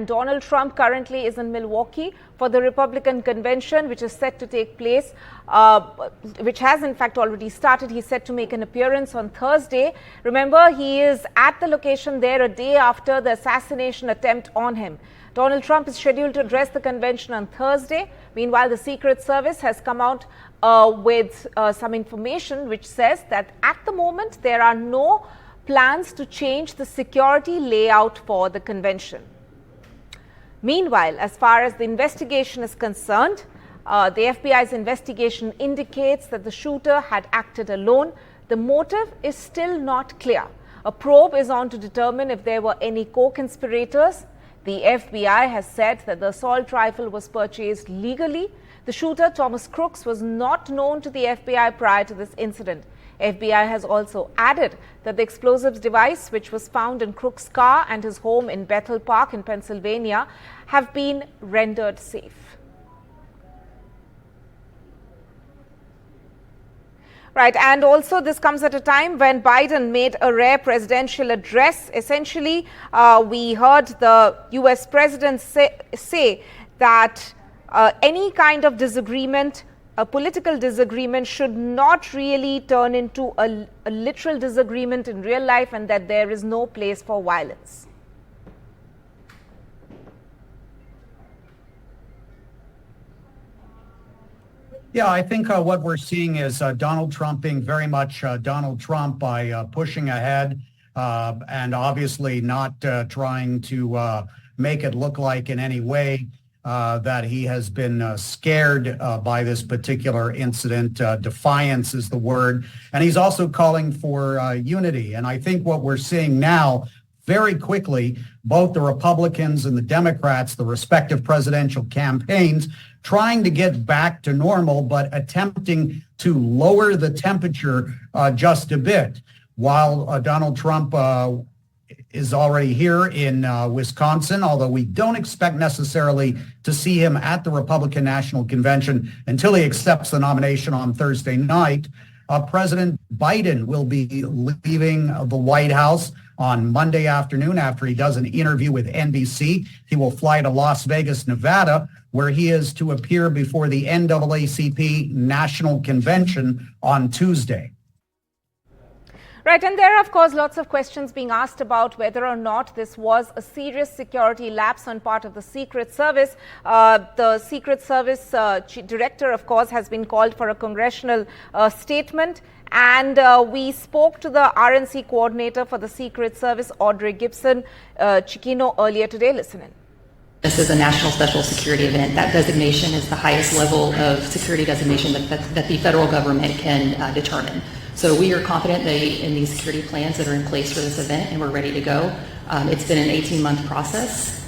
Donald Trump currently is in Milwaukee for the Republican convention, which is set to take place, which has in fact already started. He's set to make an appearance on Thursday. Remember, he is at the location there a day after the assassination attempt on him. Donald Trump is scheduled to address the convention on Thursday. Meanwhile, the Secret Service has come out with some information which says that at the moment there are no plans to change the security layout for the convention. Meanwhile, as far as the investigation is concerned, the FBI's investigation indicates that the shooter had acted alone. The motive is still not clear. A probe is on to determine if there were any co-conspirators. The FBI has said that the assault rifle was purchased legally. The shooter, Thomas Crooks, was not known to the FBI prior to this incident. FBI has also added that the explosives device, which was found in Crooks' car and his home in Bethel Park in Pennsylvania, have been rendered safe. Right, and also this comes at a time when Biden made a rare presidential address. Essentially, we heard the U.S. president say that any kind of disagreement, a political disagreement, should not really turn into a literal disagreement in real life, and that there is no place for violence. Yeah, I think what we're seeing is Donald Trump being very much Donald Trump by pushing ahead and obviously not trying to make it look like in any way that he has been scared by this particular incident. Defiance is the word. And he's also calling for unity. And I think what we're seeing now, very quickly, both the Republicans and the Democrats, the respective presidential campaigns, trying to get back to normal, but attempting to lower the temperature just a bit. While Donald Trump is already here in Wisconsin, although we don't expect necessarily to see him at the Republican National Convention until he accepts the nomination on Thursday night. President Biden will be leaving the White House on Monday afternoon after he does an interview with NBC. He will fly to Las Vegas, Nevada, where he is to appear before the NAACP National Convention on Tuesday. Right, and there are, of course, lots of questions being asked about whether or not this was a serious security lapse on part of the Secret Service. The Secret Service director, of course, has been called for a congressional statement. And we spoke to the RNC coordinator for the Secret Service, Audrey Gibson Chiquino, earlier today. Listen in. This is a national special security event. That designation is the highest level of security designation that the federal government can determine. So we are confident in these security plans that are in place for this event, and we're ready to go. It's been an 18-month process.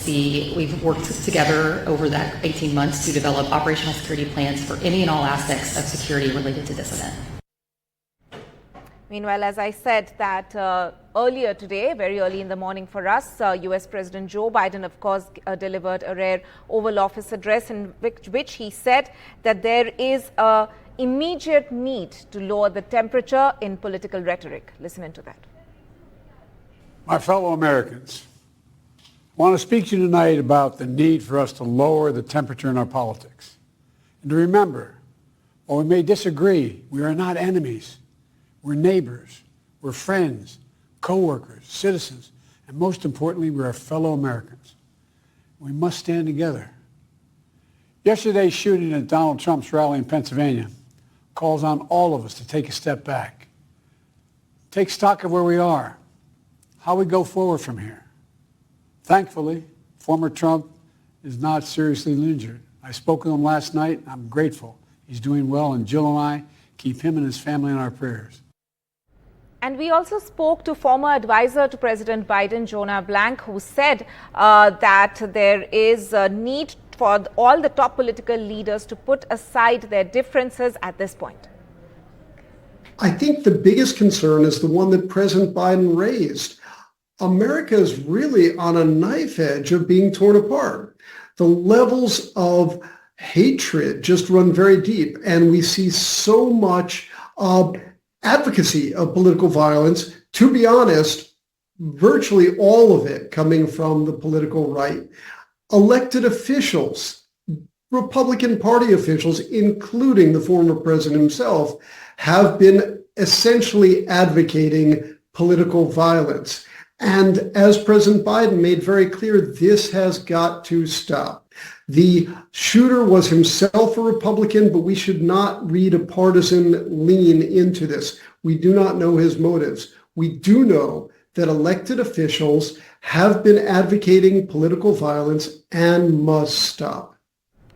We've worked together over that 18 months to develop operational security plans for any and all aspects of security related to this event. Meanwhile, as I said that earlier today, very early in the morning for us, U.S. President Joe Biden, of course, delivered a rare Oval Office address in which he said that there is a immediate need to lower the temperature in political rhetoric. Listen into that. My fellow Americans, I want to speak to you tonight about the need for us to lower the temperature in our politics. And to remember, while we may disagree, we are not enemies. We're neighbors, we're friends, co-workers, citizens, and most importantly, we're our fellow Americans. We must stand together. Yesterday's shooting at Donald Trump's rally in Pennsylvania calls on all of us to take a step back, take stock of where we are, how we go forward from here. Thankfully, former Trump is not seriously injured. I spoke with him last night. I'm grateful. He's doing well, and Jill and I keep him and his family in our prayers. And we also spoke to former advisor to President Biden, Jonah Blank, who said that there is a need for all the top political leaders to put aside their differences at this point. I think the biggest concern is the one that President Biden raised. America is really on a knife edge of being torn apart. The levels of hatred just run very deep, and we see so much advocacy of political violence. To be honest, virtually all of it coming from the political right. Elected officials, Republican Party officials, including the former president himself, have been essentially advocating political violence. And as President Biden made very clear, this has got to stop. The shooter was himself a Republican, but we should not read a partisan lean into this. We do not know his motives. We do know that elected officials have been advocating political violence and must stop.